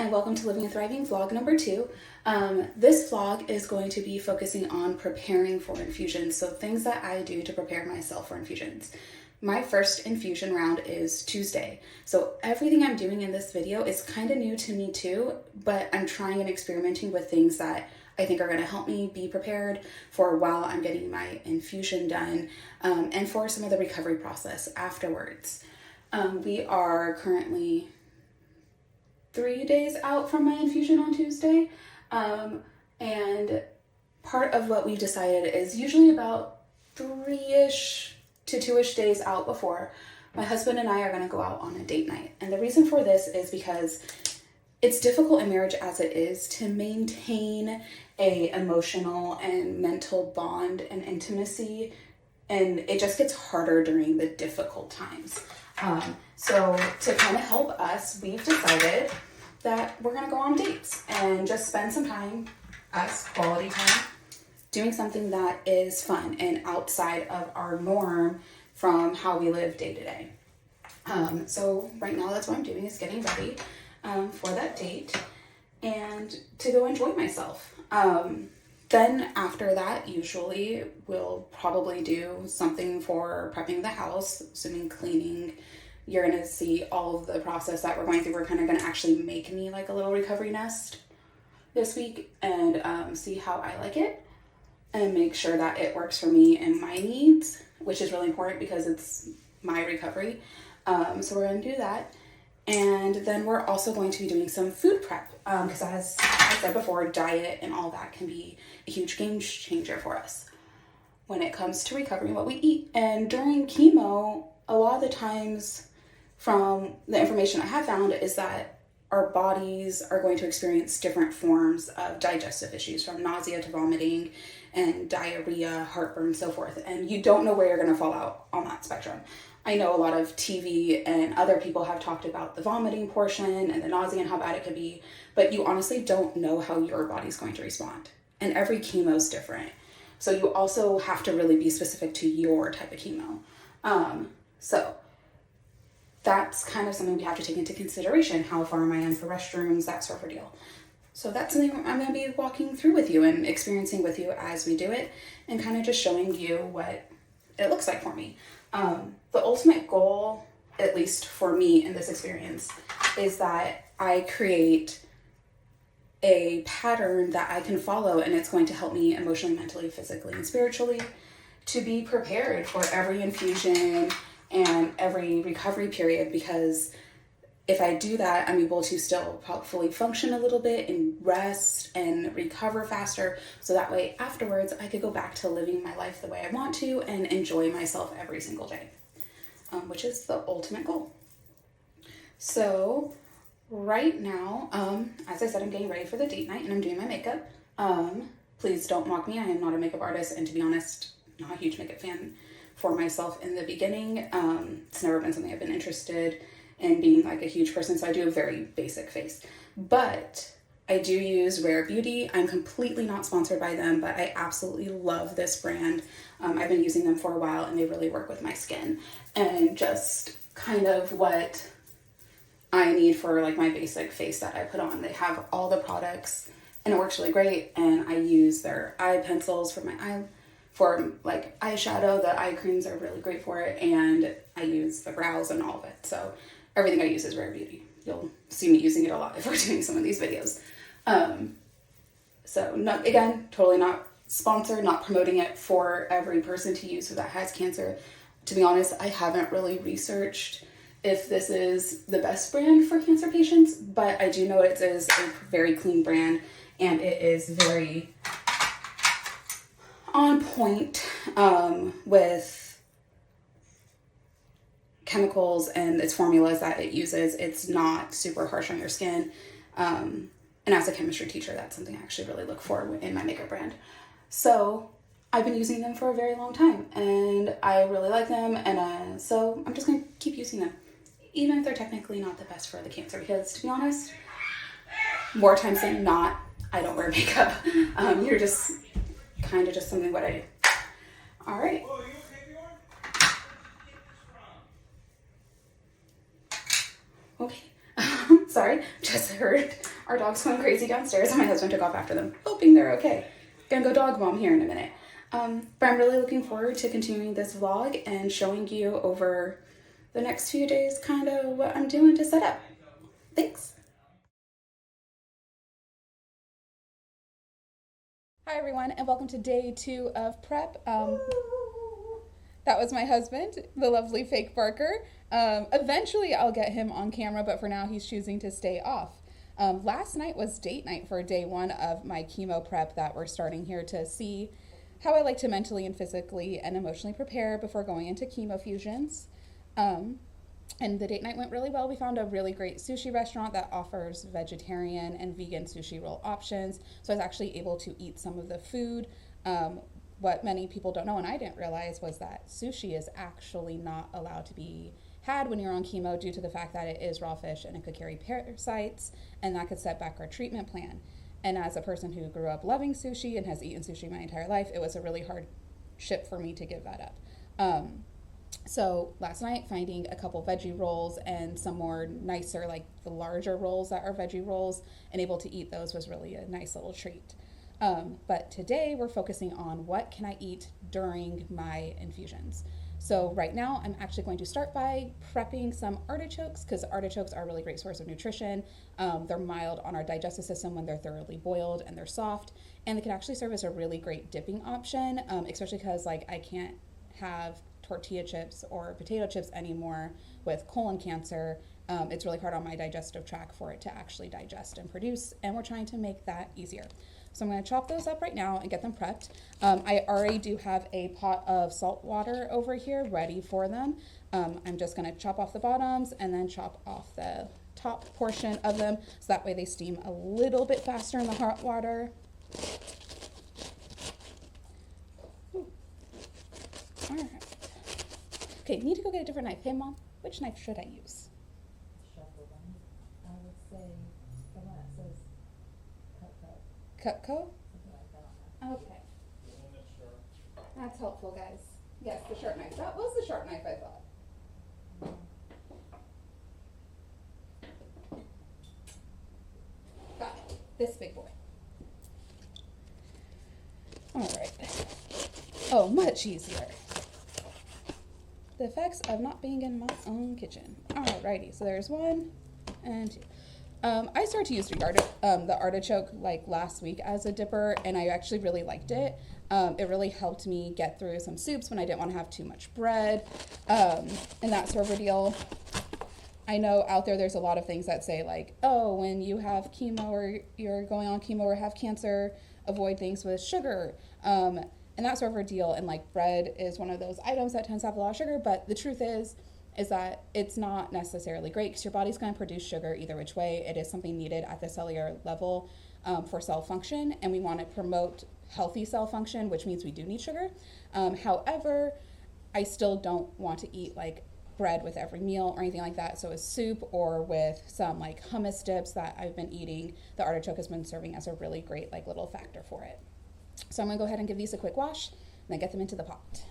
and welcome to Living and Thriving vlog number 2. This vlog is going to be focusing on preparing for infusions, so things that I do to prepare myself for infusions. My first infusion round is Tuesday, so everything I'm doing in this video is kind of new to me too, but I'm trying and experimenting with things that I think are going to help me be prepared for while I'm getting my infusion done, and for some of the recovery process afterwards. We are currently 3 days out from my infusion on Tuesday, and part of what we've decided is usually about 3-ish to 2-ish days out before, my husband and I are going to go out on a date night. And the reason for this is because it's difficult in marriage as it is to maintain a emotional and mental bond and intimacy, and it just gets harder during the difficult times. So to kind of help us, we've decided that we're gonna go on dates and just spend some time, quality time, doing something that is fun and outside of our norm from how we live day to day. So right now that's what I'm doing, is getting ready for that date and to go enjoy myself. Then after that, usually we'll probably do something for prepping the house, assuming cleaning. You're going to see all of the process that we're going through. We're kind of going to actually make me like a little recovery nest this week and see how I like it and make sure that it works for me and my needs, which is really important because it's my recovery. So we're going to do that. And then we're also going to be doing some food prep because as I said before, diet and all that can be a huge game changer for us when it comes to recovering what we eat. And during chemo, a lot of the times from the information I have found is that our bodies are going to experience different forms of digestive issues, from nausea to vomiting and diarrhea, heartburn, so forth. And you don't know where you're going to fall out on that spectrum. I know a lot of TV and other people have talked about the vomiting portion and the nausea and how bad it could be, but you honestly don't know how your body's going to respond. And every chemo is different. So you also have to really be specific to your type of chemo. So that's kind of something we have to take into consideration. How far am I in for restrooms, that sort of deal. So that's something I'm going to be walking through with you and experiencing with you as we do it, and kind of just showing you what it looks like for me. The ultimate goal, at least for me in this experience, is that I create a pattern that I can follow, and it's going to help me emotionally, mentally, physically, and spiritually to be prepared for every infusion and every recovery period, because if I do that, I'm able to still fully function a little bit and rest and recover faster. So that way afterwards, I could go back to living my life the way I want to and enjoy myself every single day, which is the ultimate goal. So right now, as I said, I'm getting ready for the date night and I'm doing my makeup. Please don't mock me. I am not a makeup artist, and to be honest, not a huge makeup fan for myself in the beginning. It's never been something I've been interested in being like a huge person, so I do a very basic face. But I do use Rare Beauty. I'm completely not sponsored by them, but I absolutely love this brand. I've been using them for a while and they really work with my skin and just kind of what I need for like my basic face that I put on. They have all the products and it works really great, and I use their eye pencils for my eye. For like eyeshadow, the eye creams are really great for it, and I use the brows and all of it. So everything I use is Rare Beauty. You'll see me using it a lot if we're doing some of these videos. So not, again, totally not sponsored, not promoting it for every person to use who that has cancer. To be honest, I haven't really researched if this is the best brand for cancer patients, but I do know it is a very clean brand and it is very on point with chemicals and its formulas that it uses. It's not super harsh on your skin. And as a chemistry teacher, that's something I actually really look for in my makeup brand. So I've been using them for a very long time and I really like them. And so I'm just going to keep using them, even if they're technically not the best for the cancer, because to be honest, more times than not, I don't wear makeup. You're just kind of just something what I do. All right. Okay. Sorry, just heard Our dog's going crazy downstairs, and my husband took off after them, hoping they're okay. Gonna go dog mom here in a minute. But I'm really looking forward to continuing this vlog and showing you over the next few days kind of what I'm doing to set up. Thanks. Hi everyone, and welcome to day 2 of prep. That was my husband, the lovely fake barker. Eventually I'll get him on camera, but for now he's choosing to stay off. Last night was date night for day 1 of my chemo prep that we're starting here to see how I like to mentally and physically and emotionally prepare before going into chemo fusions. And the date night went really well. We found a really great sushi restaurant that offers vegetarian and vegan sushi roll options. So I was actually able to eat some of the food. What many people don't know, and I didn't realize, was that sushi is actually not allowed to be had when you're on chemo due to the fact that it is raw fish and it could carry parasites, and that could set back our treatment plan. And as a person who grew up loving sushi and has eaten sushi my entire life, it was a really hard ship for me to give that up. So last night, finding a couple veggie rolls and some more nicer, like the larger rolls that are veggie rolls, and able to eat those was really a nice little treat. But today we're focusing on what can I eat during my infusions. So right now I'm actually going to start by prepping some artichokes, because artichokes are a really great source of nutrition. They're mild on our digestive system when they're thoroughly boiled, and they're soft, and they can actually serve as a really great dipping option, especially because I can't have tortilla chips or potato chips anymore with colon cancer. It's really hard on my digestive tract for it to actually digest and produce, and we're trying to make that easier. So I'm going to chop those up right now and get them prepped. I already do have a pot of salt water over here ready for them. I'm just going to chop off the bottoms and then chop off the top portion of them, so that way they steam a little bit faster in the hot water. Ooh. All right. Okay, need to go get a different knife. Hey, Mom, which knife should I use? Sharper one. I would say the one that says Cutco. Cutco? Something like that on there. Okay. That's helpful, guys. Yes, the sharp knife. That was the sharp knife I thought. Got it. This big boy. All right. Oh, much easier. The effects of not being in my own kitchen. Alrighty, so there's 1 and 2. I started to use the artichoke like last week as a dipper, and I actually really liked it. It really helped me get through some soups when I didn't want to have too much bread, and that sort of deal. I know out there's a lot of things that say like, oh, when you have chemo or you're going on chemo or have cancer, avoid things with sugar. And that sort of a deal, and like bread is one of those items that tends to have a lot of sugar, but the truth is that it's not necessarily great, because your body's going to produce sugar either which way. It is something needed at the cellular level for cell function, and we want to promote healthy cell function, which means we do need sugar. However, I still don't want to eat like bread with every meal or anything like that, so a soup or with some like hummus dips that I've been eating, the artichoke has been serving as a really great like little factor for it. So I'm going to go ahead and give these a quick wash and then get them into the pot.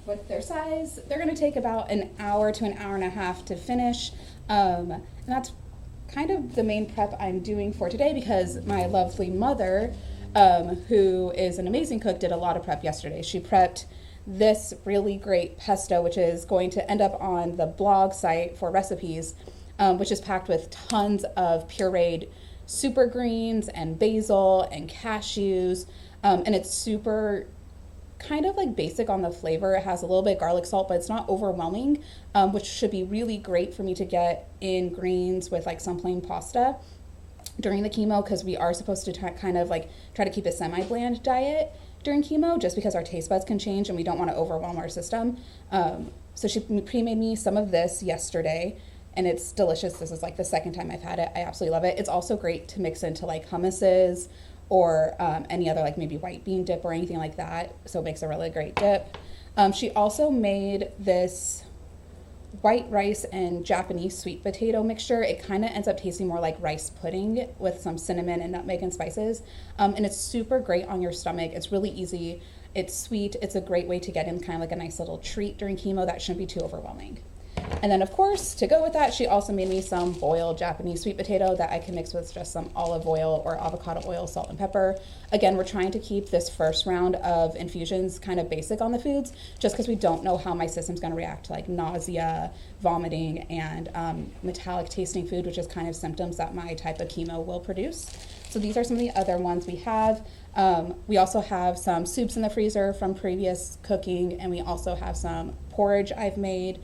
With their size, they're going to take about an hour to an hour and a half to finish. And that's kind of the main prep I'm doing for today, because my lovely mother, who is an amazing cook, did a lot of prep yesterday. She prepped this really great pesto, which is going to end up on the blog site for recipes, which is packed with tons of pureed super greens and basil and cashews, and it's super kind of like basic on the flavor. It has a little bit of garlic salt, but it's not overwhelming, which should be really great for me to get in greens with like some plain pasta during the chemo, because we are supposed to kind of like try to keep a semi-bland diet during chemo, just because our taste buds can change and we don't want to overwhelm our system. So she pre-made me some of this yesterday, and it's delicious. This is like the second time I've had it. I absolutely love it. It's also great to mix into like hummuses or any other like maybe white bean dip or anything like that. So it makes a really great dip. She also made this white rice and Japanese sweet potato mixture. It kind of ends up tasting more like rice pudding with some cinnamon and nutmeg and spices. And it's super great on your stomach. It's really easy. It's sweet. It's a great way to get in kind of like a nice little treat during chemo that shouldn't be too overwhelming. And then, of course, to go with that, she also made me some boiled Japanese sweet potato that I can mix with just some olive oil or avocado oil, salt, and pepper. Again, we're trying to keep this first round of infusions kind of basic on the foods, just because we don't know how my system's going to react to like nausea, vomiting, and metallic tasting food, which is kind of symptoms that my type of chemo will produce. So these are some of the other ones we have. We also have some soups in the freezer from previous cooking, and we also have some porridge I've made.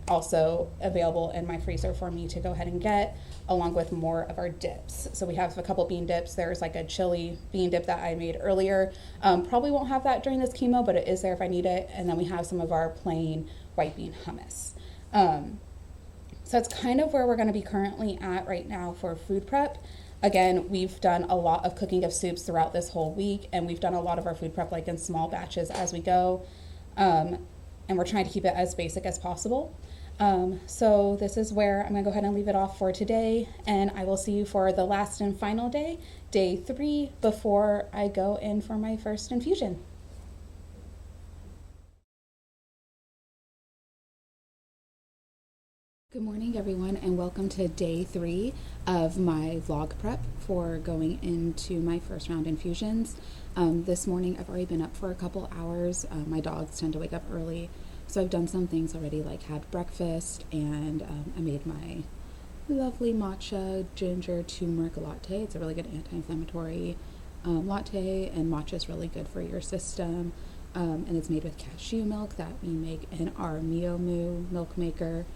Also available in my freezer for me to go ahead and get, along with more of our dips. So we have a couple bean dips. There's like a chili bean dip that I made earlier. Probably won't have that during this chemo, but it is there if I need it. And then we have some of our plain white bean hummus. So that's kind of where we're going to be currently at right now for food prep. Again, we've done a lot of cooking of soups throughout this whole week, and we've done a lot of our food prep like in small batches as we go. And we're trying to keep it as basic as possible. So this is where I'm gonna go ahead and leave it off for today, and I will see you for the last and final day, day 3, before I go in for my first infusion. Good morning, everyone, and welcome to day 3 of my vlog prep for going into my first round infusions. This morning I've already been up for a couple hours. My dogs tend to wake up early, so I've done some things already, like had breakfast, and I made my lovely matcha ginger turmeric latte. It's a really good anti-inflammatory latte, and matcha is really good for your system. And it's made with cashew milk that we make in our Mio Moo milk maker.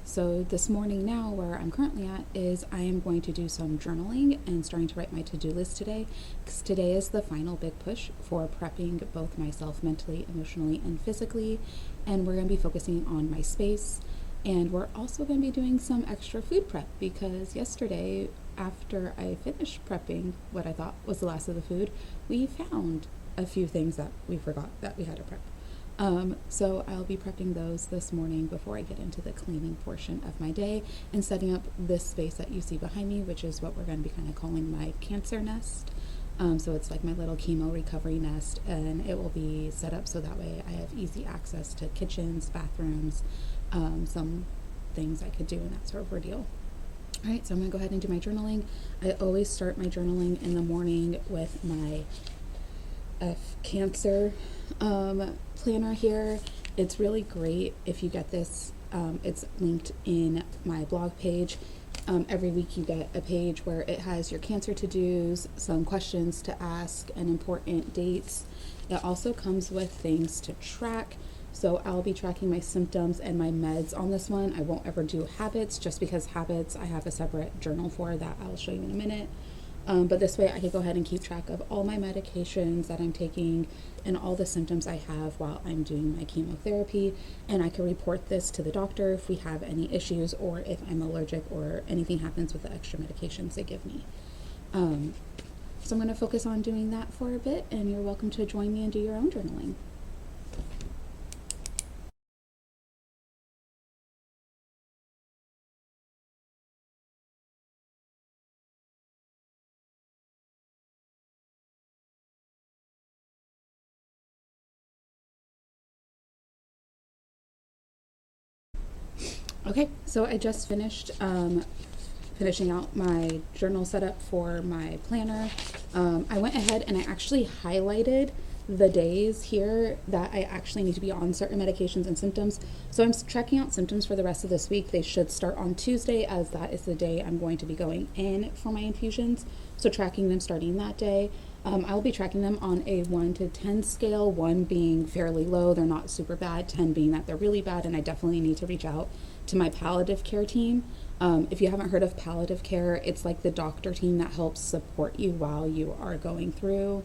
So this morning now, where I'm currently at, is I am going to do some journaling and starting to write my to-do list today, because today is the final big push for prepping both myself mentally, emotionally, and physically, and we're going to be focusing on my space, and we're also going to be doing some extra food prep, because yesterday, after I finished prepping what I thought was the last of the food, we found a few things that we forgot that we had to prep. So I'll be prepping those this morning before I get into the cleaning portion of my day and setting up this space that you see behind me, which is what we're going to be kind of calling my cancer nest. So it's like my little chemo recovery nest, and it will be set up so that way I have easy access to kitchens, bathrooms, some things I could do in that sort of ordeal. All right, so I'm going to go ahead and do my journaling. I always start my journaling in the morning with my Cancer planner here. It's really great if you get this. It's linked in my blog page. Every week you get a page where it has your cancer to-dos, some questions to ask, and important dates. It also comes with things to track. So I'll be tracking my symptoms and my meds on this one. I won't ever do habits, just because habits I have a separate journal for that I'll show you in a minute. But this way I can go ahead and keep track of all my medications that I'm taking and all the symptoms I have while I'm doing my chemotherapy. And I can report this to the doctor if we have any issues, or if I'm allergic or anything happens with the extra medications they give me. So I'm going to focus on doing that for a bit, and you're welcome to join me and do your own journaling. Okay, so I just finished finishing out my journal setup for my planner. I went ahead and I actually highlighted the days here that I actually need to be on certain medications and symptoms. So I'm tracking out symptoms for the rest of this week. They should start on Tuesday, as that is the day I'm going to be going in for my infusions. So tracking them starting that day. I'll be tracking them on a 1 to 10 scale, 1 being fairly low, they're not super bad, 10 being that they're really bad, and I definitely need to reach out to my palliative care team. If you haven't heard of palliative care, it's like the doctor team that helps support you while you are going through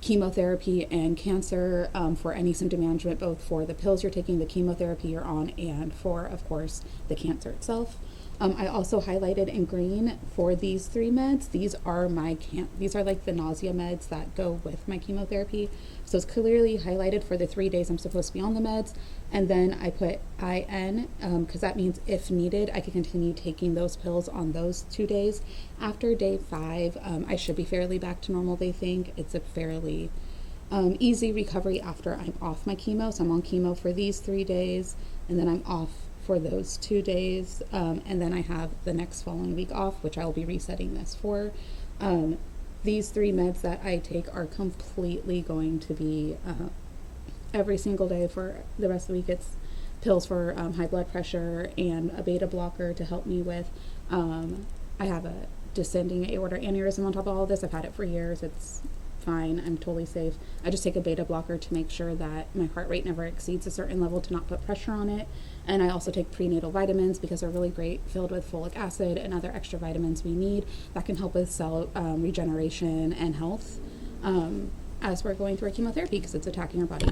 chemotherapy and cancer, for any symptom management, both for the pills you're taking, the chemotherapy you're on, and for, of course, the cancer itself. I also highlighted in green for these 3 meds. These are these are like the nausea meds that go with my chemotherapy. So it's clearly highlighted for the 3 days I'm supposed to be on the meds. And then I put IN because that means if needed, I can continue taking those pills on those 2 days. After day 5, I should be fairly back to normal, they think. It's a fairly easy recovery after I'm off my chemo. So I'm on chemo for these 3 days, and then I'm off for those 2 days, and then I have the next following week off, which I'll be resetting this for. These 3 meds that I take are completely going to be every single day for the rest of the week. It's pills for high blood pressure and a beta blocker to help me with. I have a descending aorta aneurysm on top of all of this. I've had it for years. It's fine. I'm totally safe. I just take a beta blocker to make sure that my heart rate never exceeds a certain level to not put pressure on it. And I also take prenatal vitamins because they're really great, filled with folic acid and other extra vitamins we need that can help with cell regeneration and health as we're going through our chemotherapy because it's attacking our body.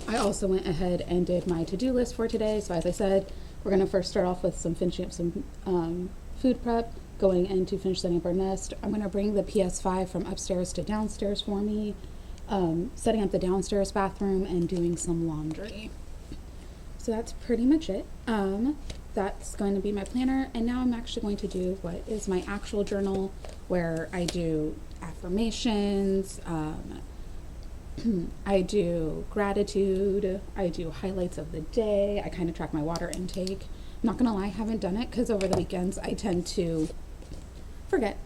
I also went ahead and did my to-do list for today. So as I said, we're going to first start off with finishing up some food prep, going in to finish setting up our nest. I'm going to bring the PS5 from upstairs to downstairs for me, setting up the downstairs bathroom and doing some laundry. So that's pretty much it. That's going to be my planner. And now I'm actually going to do what is my actual journal where I do affirmations, I do gratitude, I do highlights of the day, I kind of track my water intake. I'm not gonna lie, I haven't done it because over the weekends I tend to forget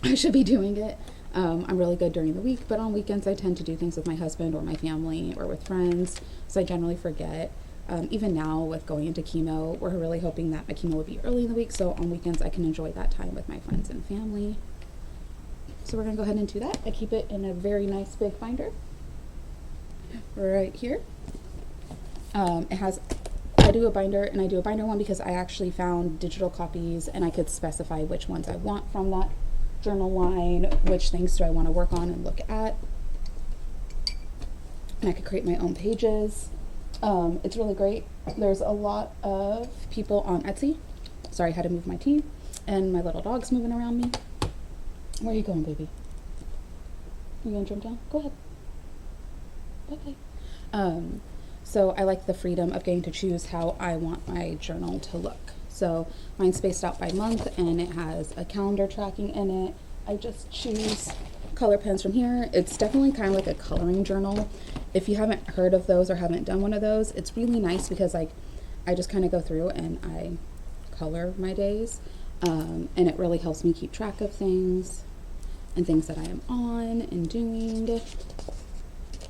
I should be doing it. I'm really good during the week, but on weekends I tend to do things with my husband or my family or with friends, so I generally forget. Even now with going into chemo, we're really hoping that my chemo will be early in the week, so on weekends I can enjoy that time with my friends and family. So we're gonna go ahead and do that. I keep it in a very nice big binder right here. I do a binder, and I do a binder one because I actually found digital copies and I could specify which ones I want from that journal line, which things do I want to work on and look at. And I could create my own pages. It's really great. There's a lot of people on Etsy. Sorry, I had to move my tea, and my little dog's moving around me. Where are you going, baby? You gonna jump down? Go ahead. Okay. So I like the freedom of getting to choose how I want my journal to look. So mine's spaced out by month and it has a calendar tracking in it. I just choose color pens from here. It's definitely kind of like a coloring journal. If you haven't heard of those or haven't done one of those, it's really nice because I just kind of go through and I color my days. And it really helps me keep track of things and things that I am on and doing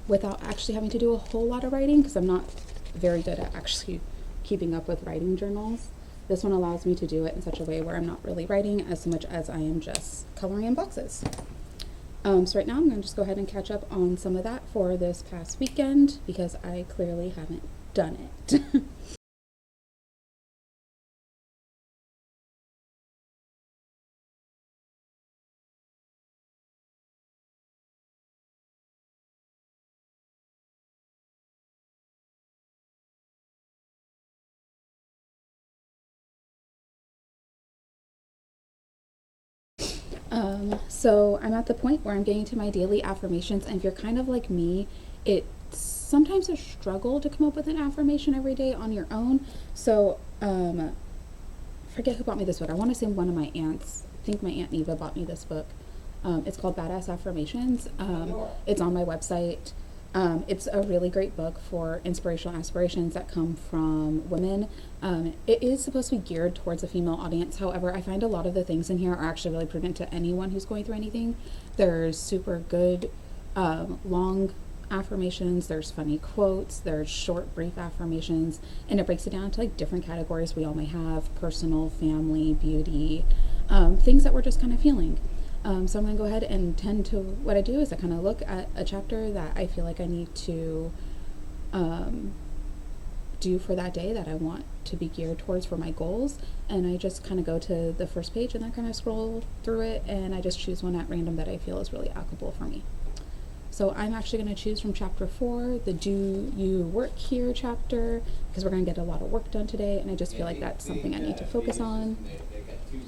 without actually having to do a whole lot of writing because I'm not very good at actually keeping up with writing journals. This one allows me to do it in such a way where I'm not really writing as much as I am just coloring in boxes. So right now I'm going to just go ahead and catch up on some of that for this past weekend because I clearly haven't done it. So I'm at the point where I'm getting to my daily affirmations, and if you're kind of like me, it's sometimes a struggle to come up with an affirmation every day on your own. So forget who bought me this book. I want to say one of my aunts. I think my Aunt Neva bought me this book. It's called Badass Affirmations. It's on my website. It's a really great book for inspirational aspirations that come from women. It is supposed to be geared towards a female audience. However, I find a lot of the things in here are actually really prudent to anyone who's going through anything. There's super good long affirmations, there's funny quotes, there's short, brief affirmations, and it breaks it down to like different categories we all may have: personal, family, beauty, things that we're just kind of feeling. So I'm going to go ahead and tend to what I do is I kind of look at a chapter that I feel like I need to do for that day that I want to be geared towards for my goals, and I just kind of go to the first page and then kind of scroll through it, and I just choose one at random that I feel is really applicable for me. So I'm actually going to choose from chapter 4, the Do You Work Here chapter, because we're going to get a lot of work done today, and I just feel like that's something I need to focus on.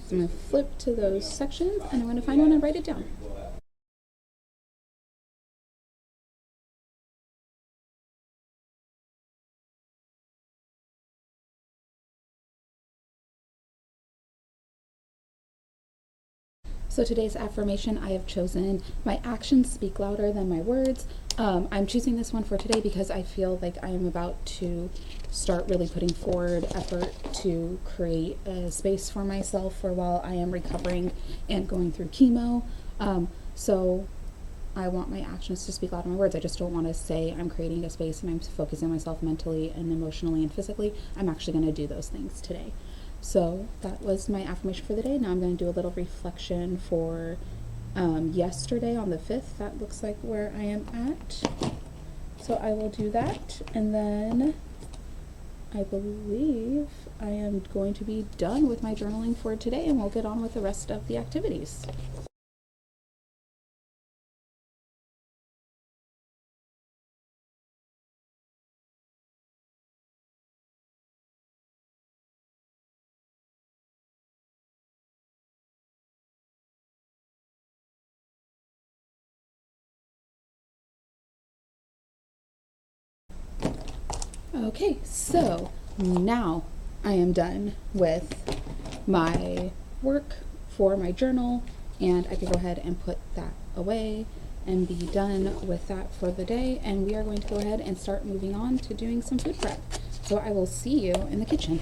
So I'm going to flip to those sections, and I'm going to find one and write it down. So today's affirmation, I have chosen, my actions speak louder than my words. I'm choosing this one for today because I feel like I am about to start really putting forward effort to create a space for myself for while I am recovering and going through chemo. So I want my actions to speak louder than my words. I just don't want to say I'm creating a space and I'm focusing on myself mentally and emotionally and physically. I'm actually going to do those things today. So that was my affirmation for the day. Now I'm going to do a little reflection for yesterday on the 5th. That looks like where I am at. So I will do that, and then I believe I am going to be done with my journaling for today, and we'll get on with the rest of the activities. Okay, so now I am done with my work for my journal, and I can go ahead and put that away and be done with that for the day, and we are going to go ahead and start moving on to doing some food prep. So I will see you in the kitchen.